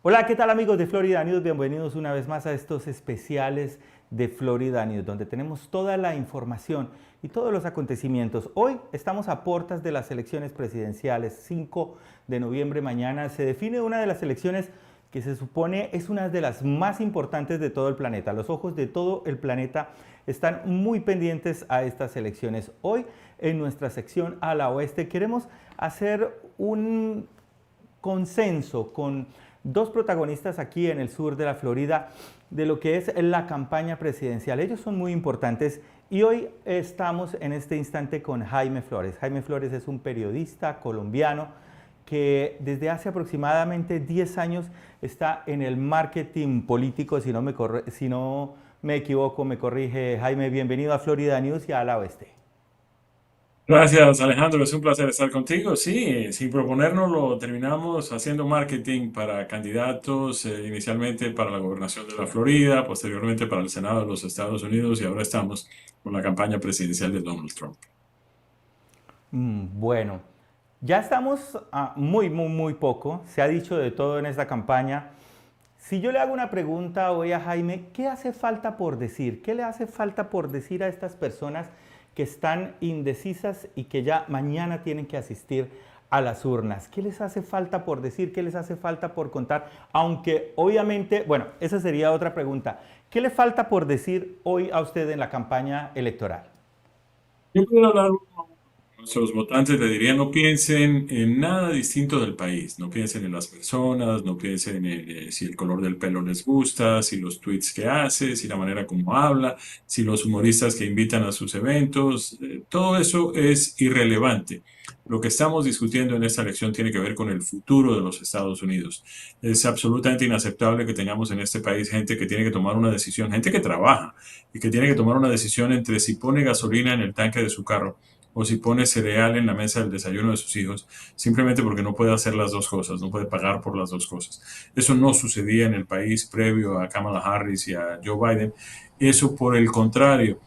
Hola, ¿qué tal amigos de Florida News? Bienvenidos una vez más a estos especiales de Florida News, donde tenemos toda la información y todos los acontecimientos. Hoy estamos a puertas de las elecciones presidenciales, 5 de noviembre mañana. Se define una de las elecciones que se supone es una de las más importantes de todo el planeta. Los ojos de todo el planeta están muy pendientes a estas elecciones. Hoy en nuestra sección a la oeste queremos hacer un consenso con dos protagonistas aquí en el sur de la Florida de lo que es la campaña presidencial. Ellos son muy importantes y hoy estamos en este instante con Jaime Flores. Jaime Flores es un periodista colombiano que desde hace aproximadamente 10 años está en el marketing político. Si no me equivoco, me corrige Jaime. Bienvenido a Florida News y a la Oeste. Gracias, Alejandro. Es un placer estar contigo. Sí, sin proponérnoslo, terminamos haciendo marketing para candidatos, inicialmente para la gobernación de la Florida, posteriormente para el Senado de los Estados Unidos y ahora estamos con la campaña presidencial de Donald Trump. Bueno, ya estamos a muy poco. Se ha dicho de todo en esta campaña. Si yo le hago una pregunta hoy a Jaime, ¿qué hace falta por decir? ¿Qué le hace falta por decir a estas personas que están indecisas y que ya mañana tienen que asistir a las urnas? ¿Qué les hace falta por decir? ¿Qué les hace falta por contar? Aunque obviamente, bueno, esa sería otra pregunta. ¿Qué le falta por decir hoy a usted en la campaña electoral? Yo puedo hablar uno a uno. Nuestros votantes le dirían no piensen en nada distinto del país, no piensen en las personas, no piensen en si el color del pelo les gusta, si los tweets que hace, si la manera como habla, si los humoristas que invitan a sus eventos, todo eso es irrelevante. Lo que estamos discutiendo en esta elección tiene que ver con el futuro de los Estados Unidos. Es absolutamente inaceptable que tengamos en este país gente que tiene que tomar una decisión, gente que trabaja y que tiene que tomar una decisión entre si pone gasolina en el tanque de su carro o si pone cereal en la mesa del desayuno de sus hijos, simplemente porque no puede hacer las dos cosas, no puede pagar por las dos cosas. Eso no sucedía en el país previo a Kamala Harris y a Joe Biden. Eso, por el contrario,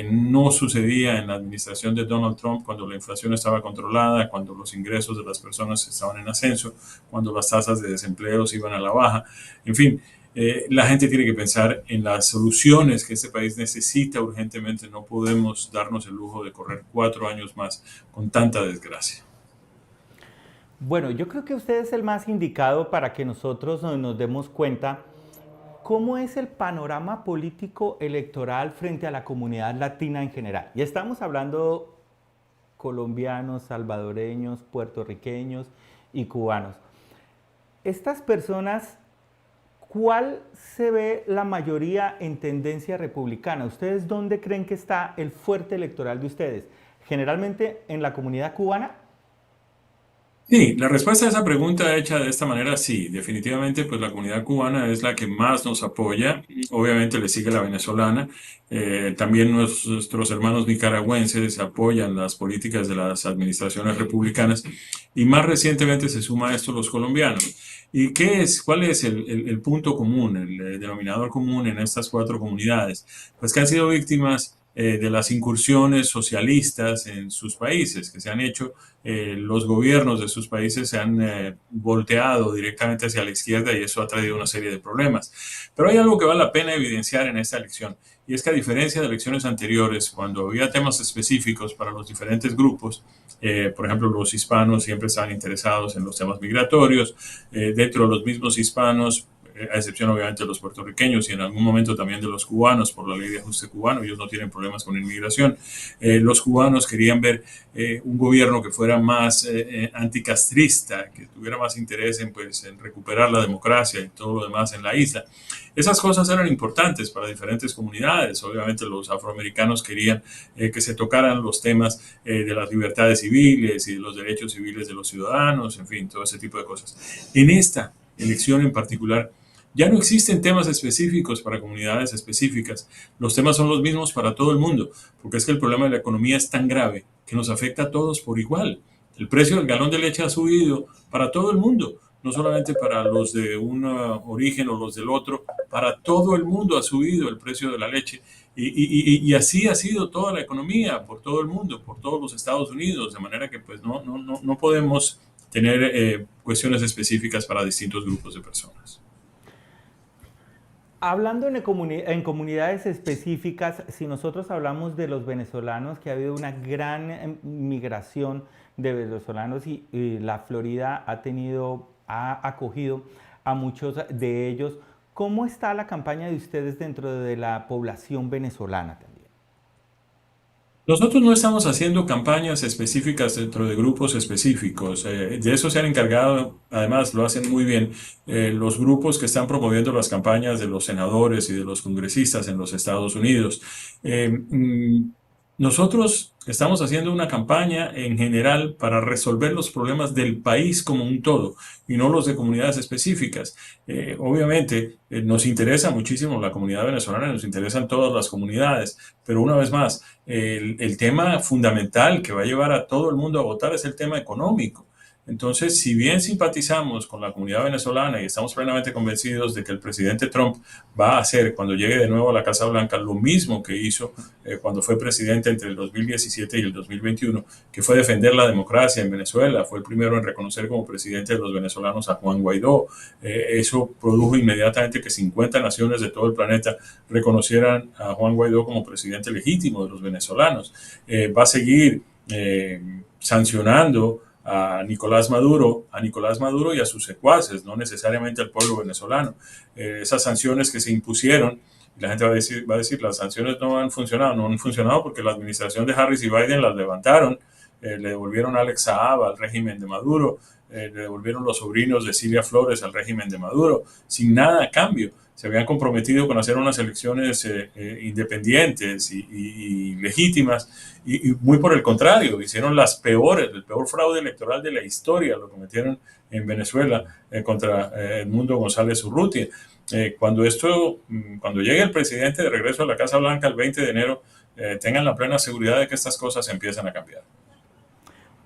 no sucedía en la administración de Donald Trump cuando la inflación estaba controlada, cuando los ingresos de las personas estaban en ascenso, cuando las tasas de desempleo se iban a la baja. En fin, la gente tiene que pensar en las soluciones que este país necesita urgentemente. No podemos darnos el lujo de correr 4 años más con tanta desgracia. Bueno, yo creo que usted es el más indicado para que nosotros nos demos cuenta cómo es el panorama político electoral frente a la comunidad latina en general. Y estamos hablando colombianos, salvadoreños, puertorriqueños y cubanos. Estas personas, ¿cuál se ve la mayoría en tendencia republicana? ¿Ustedes dónde creen que está el fuerte electoral de ustedes? ¿Generalmente en la comunidad cubana? Sí, la respuesta a esa pregunta hecha de esta manera, sí, definitivamente, pues la comunidad cubana es la que más nos apoya. Obviamente le sigue la venezolana. También nuestros hermanos nicaragüenses apoyan las políticas de las administraciones republicanas y más recientemente se suma a esto los colombianos. ¿Y qué es, cuál es el punto común, el denominador común en estas cuatro comunidades? Pues que han sido víctimas de las incursiones socialistas en sus países, que se han hecho los gobiernos de sus países se han volteado directamente hacia la izquierda y eso ha traído una serie de problemas. Pero hay algo que vale la pena evidenciar en esta elección y es que a diferencia de elecciones anteriores, cuando había temas específicos para los diferentes grupos, por ejemplo, los hispanos siempre estaban interesados en los temas migratorios, dentro de los mismos hispanos, a excepción obviamente de los puertorriqueños y en algún momento también de los cubanos por la ley de ajuste cubano, ellos no tienen problemas con inmigración. Los cubanos querían ver un gobierno que fuera más anticastrista, que tuviera más interés en, pues, en recuperar la democracia y todo lo demás en la isla. Esas cosas eran importantes para diferentes comunidades. Obviamente los afroamericanos querían que se tocaran los temas de las libertades civiles y de los derechos civiles de los ciudadanos, en fin, todo ese tipo de cosas. En esta elección en particular, ya no existen temas específicos para comunidades específicas. Los temas son los mismos para todo el mundo, porque es que el problema de la economía es tan grave que nos afecta a todos por igual. El precio del galón de leche ha subido para todo el mundo, no solamente para los de un origen o los del otro, para todo el mundo ha subido el precio de la leche. Y así ha sido toda la economía por todo el mundo, por todos los Estados Unidos, de manera que pues no podemos tener cuestiones específicas para distintos grupos de personas. Hablando en comunidades específicas, si nosotros hablamos de los venezolanos, que ha habido una gran migración de venezolanos y la Florida ha acogido a muchos de ellos, ¿cómo está la campaña de ustedes dentro de la población venezolana también? Nosotros no estamos haciendo campañas específicas dentro de grupos específicos. De eso se han encargado, además lo hacen muy bien, los grupos que están promoviendo las campañas de los senadores y de los congresistas en los Estados Unidos. Eh, mm, Nosotros estamos haciendo una campaña en general para resolver los problemas del país como un todo y no los de comunidades específicas. Obviamente nos interesa muchísimo la comunidad venezolana, nos interesan todas las comunidades, pero una vez más, el tema fundamental que va a llevar a todo el mundo a votar es el tema económico. Entonces, si bien simpatizamos con la comunidad venezolana y estamos plenamente convencidos de que el presidente Trump va a hacer cuando llegue de nuevo a la Casa Blanca lo mismo que hizo cuando fue presidente entre el 2017 y el 2021, que fue defender la democracia en Venezuela, fue el primero en reconocer como presidente de los venezolanos a Juan Guaidó. Eso produjo inmediatamente que 50 naciones de todo el planeta reconocieran a Juan Guaidó como presidente legítimo de los venezolanos. Va a seguir sancionando a Nicolás Maduro y a sus secuaces, no necesariamente al pueblo venezolano. Esas sanciones que se impusieron, la gente va a decir, las sanciones no han funcionado porque la administración de Harris y Biden las levantaron, le devolvieron a Alex Saab al régimen de Maduro, le devolvieron los sobrinos de Silvia Flores al régimen de Maduro, sin nada a cambio. Se habían comprometido con hacer unas elecciones independientes y legítimas, y muy por el contrario, hicieron el peor fraude electoral de la historia, lo cometieron en Venezuela contra Edmundo González Urrutia. Cuando llegue el presidente de regreso a la Casa Blanca el 20 de enero, tengan la plena seguridad de que estas cosas empiezan a cambiar.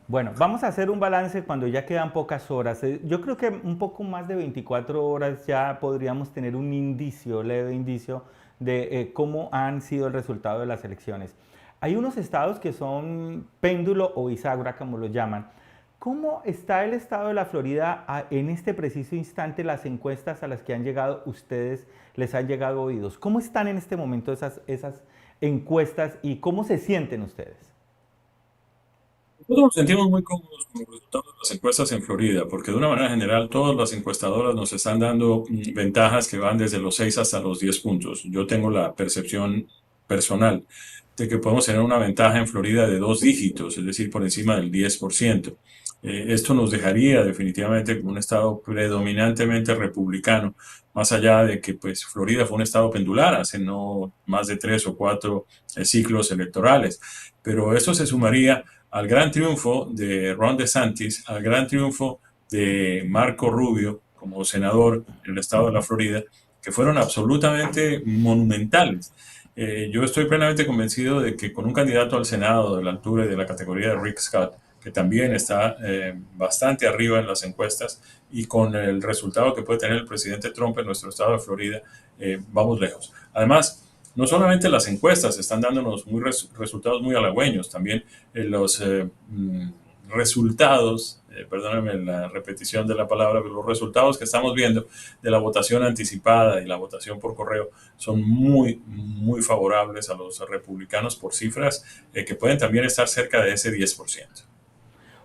Bueno, vamos a hacer un balance cuando ya quedan pocas horas. Yo creo que un poco más de 24 horas ya podríamos tener un indicio, leve indicio, de cómo han sido el resultado de las elecciones. Hay unos estados que son péndulo o bisagra, como lo llaman. ¿Cómo está el estado de la Florida en este preciso instante, las encuestas a las que han llegado ustedes, les han llegado oídos? ¿Cómo están en este momento esas encuestas y cómo se sienten ustedes? Nosotros nos sentimos muy cómodos con los resultados de las encuestas en Florida, porque de una manera general todas las encuestadoras nos están dando ventajas que van desde los 6 hasta los 10 puntos. Yo tengo la percepción personal de que podemos tener una ventaja en Florida de 2 dígitos, es decir, por encima del 10%. Esto nos dejaría definitivamente como un estado predominantemente republicano, más allá de que pues Florida fue un estado pendular hace no más de 3 o 4 ciclos electorales, pero esto se sumaría al gran triunfo de Ron DeSantis, al gran triunfo de Marco Rubio como senador en el estado de la Florida, que fueron absolutamente monumentales. Yo estoy plenamente convencido de que con un candidato al Senado de la altura y de la categoría de Rick Scott, que también está bastante arriba en las encuestas, y con el resultado que puede tener el presidente Trump en nuestro estado de Florida, vamos lejos. Además, no solamente las encuestas están dándonos resultados muy halagüeños, también los resultados, perdónenme la repetición de la palabra, pero los resultados que estamos viendo de la votación anticipada y la votación por correo son muy, muy favorables a los republicanos por cifras que pueden también estar cerca de ese 10%.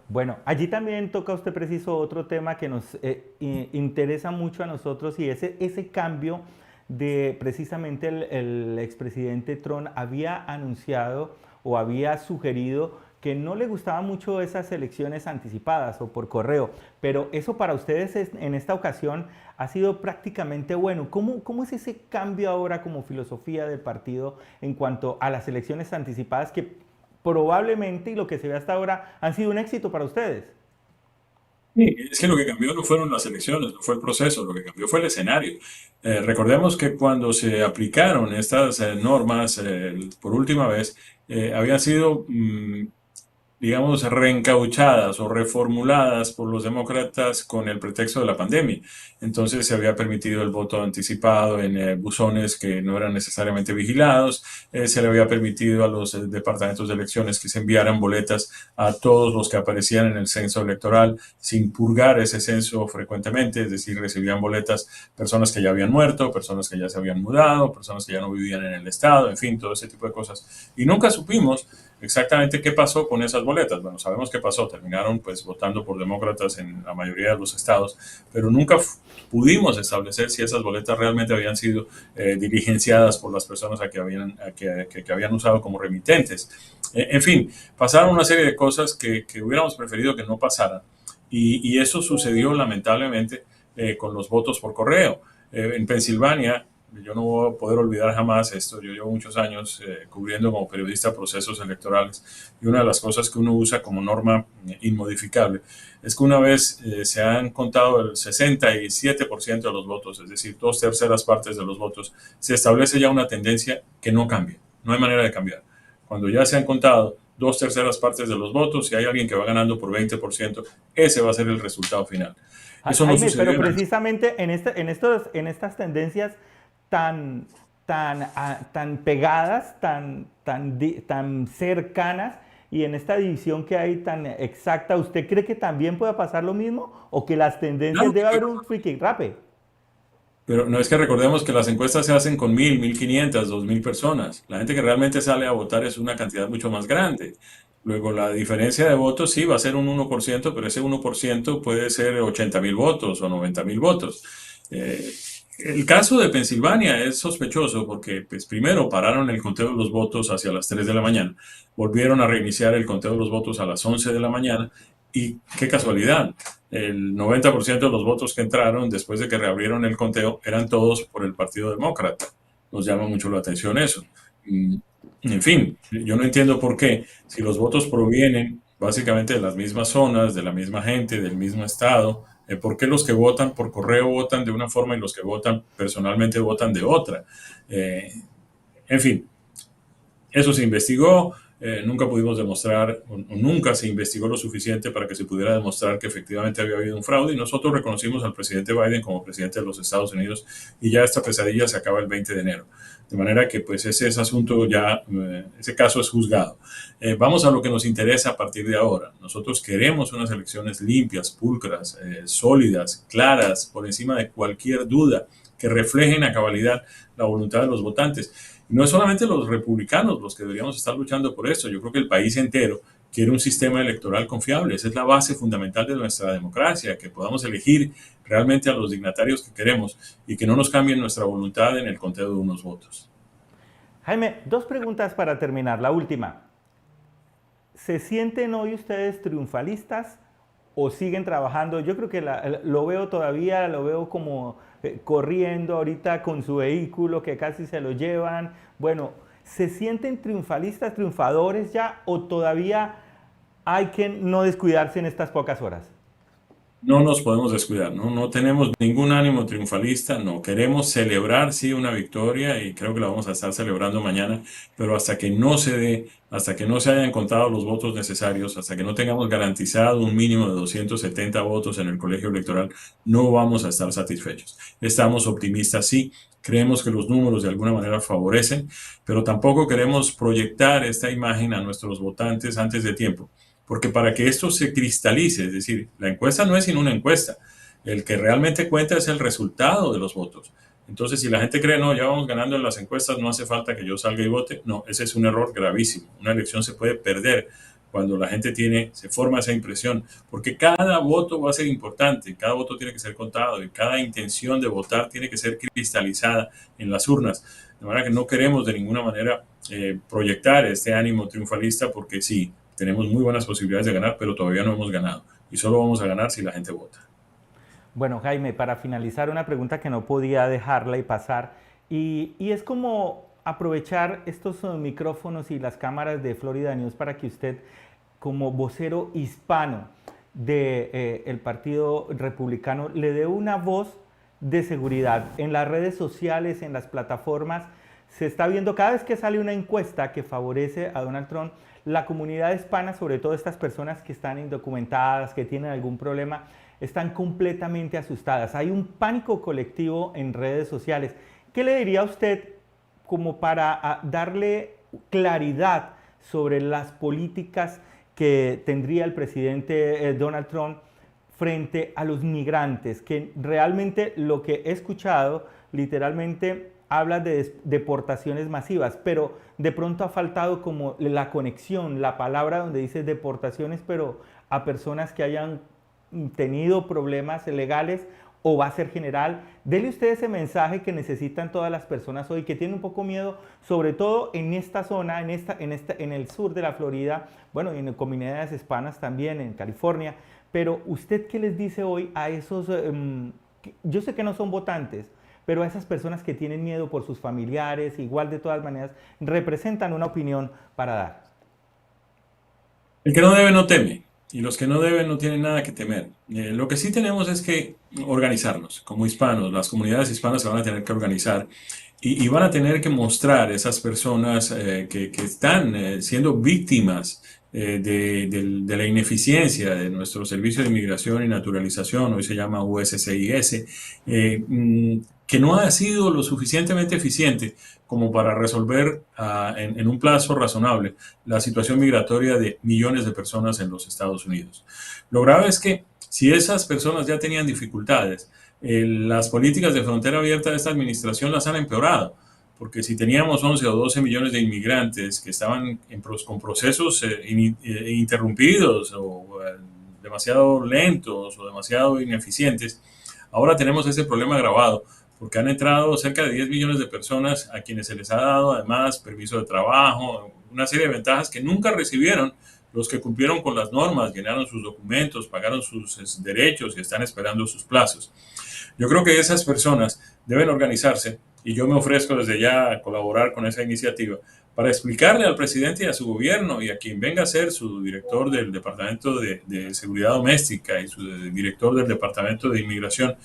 Bueno, allí también toca usted preciso otro tema que nos interesa mucho a nosotros y ese cambio de precisamente el expresidente Trump había anunciado o había sugerido que no le gustaban mucho esas elecciones anticipadas o por correo, pero eso para ustedes en esta ocasión ha sido prácticamente bueno. ¿Cómo es ese cambio ahora como filosofía del partido en cuanto a las elecciones anticipadas que probablemente y lo que se ve hasta ahora han sido un éxito para ustedes? Sí, es que lo que cambió no fueron las elecciones, no fue el proceso, lo que cambió fue el escenario. Recordemos que cuando se aplicaron estas normas por última vez, habían sido digamos, reencauchadas o reformuladas por los demócratas con el pretexto de la pandemia. Entonces se había permitido el voto anticipado en buzones que no eran necesariamente vigilados, se le había permitido a los departamentos de elecciones que se enviaran boletas a todos los que aparecían en el censo electoral sin purgar ese censo frecuentemente, es decir, recibían boletas personas que ya habían muerto, personas que ya se habían mudado, personas que ya no vivían en el estado, en fin, todo ese tipo de cosas. Y nunca supimos exactamente qué pasó con esas boletas. Bueno, sabemos qué pasó, terminaron pues votando por demócratas en la mayoría de los estados, pero nunca pudimos establecer si esas boletas realmente habían sido diligenciadas por las personas que habían usado como remitentes. En fin, pasaron una serie de cosas que hubiéramos preferido que no pasaran y eso sucedió lamentablemente con los votos por correo. En Pensilvania, yo no voy a poder olvidar jamás esto. Yo llevo muchos años cubriendo como periodista procesos electorales y una de las cosas que uno usa como norma inmodificable es que una vez se han contado el 67% de los votos, es decir, 2/3 de los votos, se establece ya una tendencia que no cambia. No hay manera de cambiar. Cuando ya se han contado 2/3 de los votos y hay alguien que va ganando por 20%, ese va a ser el resultado final. Eso no Jaime, sucedió pero en Argentina. precisamente en estas tendencias tan, tan pegadas, tan cercanas y en esta división que hay tan exacta, ¿usted cree que también pueda pasar lo mismo o que las tendencias Claro, debe haber un friki rape? pero no es que recordemos que las encuestas se hacen con 1.000, 1.500, 2.000 personas. La gente que realmente sale a votar es una cantidad mucho más grande. Luego, la diferencia de votos sí va a ser un 1%, pero ese 1% puede ser 80.000 votos o 90.000 votos. Eh, el caso de Pensilvania es sospechoso porque, pues, primero pararon el conteo de los votos hacia las 3 de la mañana, volvieron a reiniciar el conteo de los votos a las 11 de la mañana y qué casualidad, el 90% de los votos que entraron después de que reabrieron el conteo eran todos por el Partido Demócrata. Nos llama mucho la atención eso. Mm, En fin, yo no entiendo por qué, si los votos provienen básicamente de las mismas zonas, de la misma gente, del mismo estado, ¿por qué los que votan por correo votan de una forma y los que votan personalmente votan de otra? Eh, en fin, eso se investigó, nunca pudimos demostrar, o nunca se investigó lo suficiente para que se pudiera demostrar que efectivamente había habido un fraude y nosotros reconocimos al presidente Biden como presidente de los Estados Unidos y ya esta pesadilla se acaba el 20 de enero. De manera que pues ese asunto ya, ese caso es juzgado. Vamos a lo que nos interesa a partir de ahora. Nosotros queremos unas elecciones limpias, pulcras, sólidas, claras, por encima de cualquier duda, que reflejen a cabalidad la voluntad de los votantes. No es solamente los republicanos los que deberíamos estar luchando por esto, yo creo que el país entero quiere un sistema electoral confiable. Esa es la base fundamental de nuestra democracia, que podamos elegir realmente a los dignatarios que queremos y que no nos cambien nuestra voluntad en el conteo de unos votos. Jaime, dos preguntas para terminar. La última, ¿se sienten hoy ustedes triunfalistas o siguen trabajando? Yo creo que lo veo todavía, lo veo como corriendo ahorita con su vehículo que casi se lo llevan. Bueno, ¿se sienten triunfalistas, triunfadores ya o todavía hay que no descuidarse en estas pocas horas? No nos podemos descuidar, ¿no? No tenemos ningún ánimo triunfalista, no. Queremos celebrar, sí, una victoria y creo que la vamos a estar celebrando mañana, pero hasta que no se dé, hasta que no se hayan contado los votos necesarios, hasta que no tengamos garantizado un mínimo de 270 votos en el colegio electoral, no vamos a estar satisfechos. Estamos optimistas, sí, creemos que los números de alguna manera favorecen, pero tampoco queremos proyectar esta imagen a nuestros votantes antes de tiempo. Porque para que esto se cristalice, es decir, la encuesta no es sino una encuesta, el que realmente cuenta es el resultado de los votos. Entonces, si la gente cree, no, ya vamos ganando en las encuestas, no hace falta que yo salga y vote, no, ese es un error gravísimo. Una elección se puede perder cuando la gente se forma esa impresión, porque cada voto va a ser importante, cada voto tiene que ser contado y cada intención de votar tiene que ser cristalizada en las urnas. De manera que no queremos de ninguna manera proyectar este ánimo triunfalista porque sí, tenemos muy buenas posibilidades de ganar, pero todavía no hemos ganado. Y solo vamos a ganar si la gente vota. Bueno, Jaime, para finalizar, una pregunta que no podía dejarla y pasar, y es como aprovechar estos micrófonos y las cámaras de Florida News para que usted, como vocero hispano del Partido Republicano, le dé una voz de seguridad en las redes sociales, en las plataformas. Se está viendo cada vez que sale una encuesta que favorece a Donald Trump, la comunidad hispana, sobre todo estas personas que están indocumentadas, que tienen algún problema, están completamente asustadas. Hay un pánico colectivo en redes sociales. ¿Qué le diría a usted como para darle claridad sobre las políticas que tendría el presidente Donald Trump frente a los migrantes? Que realmente lo que he escuchado literalmente habla de deportaciones masivas, pero de pronto ha faltado como la conexión, la palabra donde dice deportaciones, pero a personas que hayan tenido problemas legales, o va a ser general. Dele usted ese mensaje que necesitan todas las personas hoy, que tienen un poco miedo, sobre todo en esta zona, en el sur de la Florida, bueno, y en comunidades hispanas también, en California. Pero usted, ¿qué les dice hoy a esos, yo sé que no son votantes, pero a esas personas que tienen miedo por sus familiares, igual de todas maneras, representan una opinión para dar? El que no debe no teme, y los que no deben no tienen nada que temer. Lo que sí tenemos es que organizarnos como hispanos. Las comunidades hispanas se van a tener que organizar y van a tener que mostrar a esas personas que están siendo víctimas de la ineficiencia de nuestro Servicio de Inmigración y Naturalización, hoy se llama USCIS, que no ha sido lo suficientemente eficiente como para resolver en un plazo razonable la situación migratoria de millones de personas en los Estados Unidos. Lo grave es que si esas personas ya tenían dificultades, las políticas de frontera abierta de esta administración las han empeorado, porque si teníamos 11 o 12 millones de inmigrantes que estaban con procesos interrumpidos o demasiado lentos o demasiado ineficientes, ahora tenemos ese problema agravado porque han entrado cerca de 10 millones de personas a quienes se les ha dado además permiso de trabajo, una serie de ventajas que nunca recibieron los que cumplieron con las normas, llenaron sus documentos, pagaron sus derechos y están esperando sus plazos. Yo creo que esas personas deben organizarse y yo me ofrezco desde ya a colaborar con esa iniciativa para explicarle al presidente y a su gobierno y a quien venga a ser su director del Departamento de Seguridad Doméstica y su director del Departamento de Inmigración,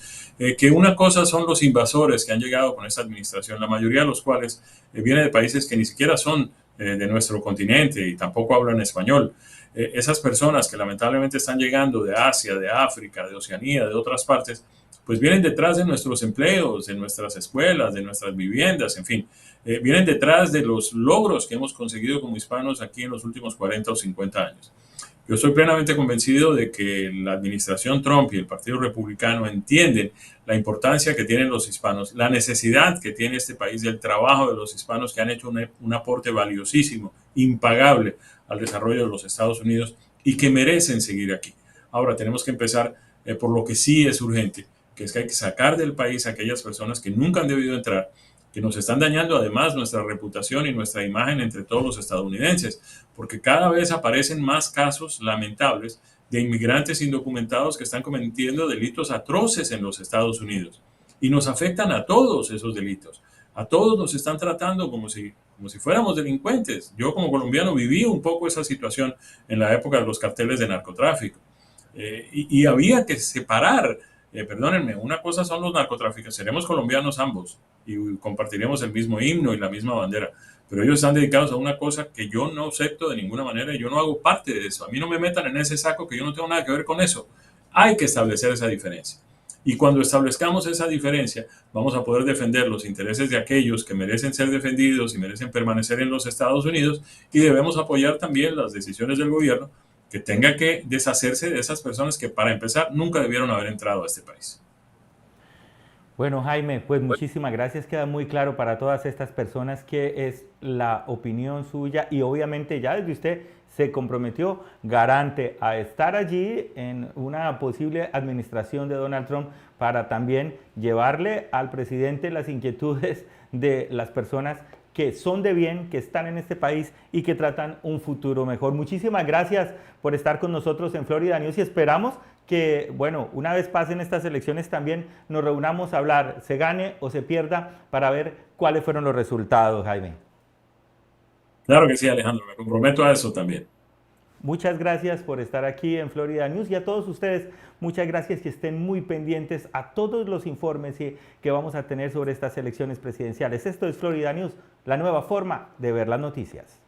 que una cosa son los invasores que han llegado con esta administración, la mayoría de los cuales vienen de países que ni siquiera son de nuestro continente y tampoco hablan español. Esas personas que lamentablemente están llegando de Asia, de África, de Oceanía, de otras partes, pues vienen detrás de nuestros empleos, de nuestras escuelas, de nuestras viviendas, en fin, vienen detrás de los logros que hemos conseguido como hispanos aquí en los últimos 40 o 50 años. Yo estoy plenamente convencido de que la administración Trump y el Partido Republicano entienden la importancia que tienen los hispanos, la necesidad que tiene este país del trabajo de los hispanos que han hecho un aporte valiosísimo, impagable al desarrollo de los Estados Unidos y que merecen seguir aquí. Ahora tenemos que empezar por lo que sí es urgente, que es que hay que sacar del país a aquellas personas que nunca han debido entrar, que nos están dañando además nuestra reputación y nuestra imagen entre todos los estadounidenses, porque cada vez aparecen más casos lamentables de inmigrantes indocumentados que están cometiendo delitos atroces en los Estados Unidos y nos afectan a todos esos delitos. A todos nos están tratando como si fuéramos delincuentes. Yo como colombiano viví un poco esa situación en la época de los carteles de narcotráfico y había que separar. Perdónenme, una cosa son los narcotraficantes, seremos colombianos ambos y compartiremos el mismo himno y la misma bandera, pero ellos están dedicados a una cosa que yo no acepto de ninguna manera y yo no hago parte de eso. A mí no me metan en ese saco que yo no tengo nada que ver con eso. Hay que establecer esa diferencia. Y cuando establezcamos esa diferencia, vamos a poder defender los intereses de aquellos que merecen ser defendidos y merecen permanecer en los Estados Unidos y debemos apoyar también las decisiones del gobierno que tenga que deshacerse de esas personas que, para empezar, nunca debieron haber entrado a este país. Bueno, Jaime, pues muchísimas gracias. Queda muy claro para todas estas personas que es la opinión suya y obviamente ya desde usted se comprometió garante a estar allí en una posible administración de Donald Trump para también llevarle al presidente las inquietudes de las personas que son de bien, que están en este país y que tratan un futuro mejor. Muchísimas gracias por estar con nosotros en Florida News y esperamos que, bueno, una vez pasen estas elecciones también nos reunamos a hablar, se gane o se pierda, para ver cuáles fueron los resultados, Jaime. Claro que sí, Alejandro, me comprometo a eso también. Muchas gracias por estar aquí en Florida News y a todos ustedes, muchas gracias, que estén muy pendientes a todos los informes que vamos a tener sobre estas elecciones presidenciales. Esto es Florida News, la nueva forma de ver las noticias.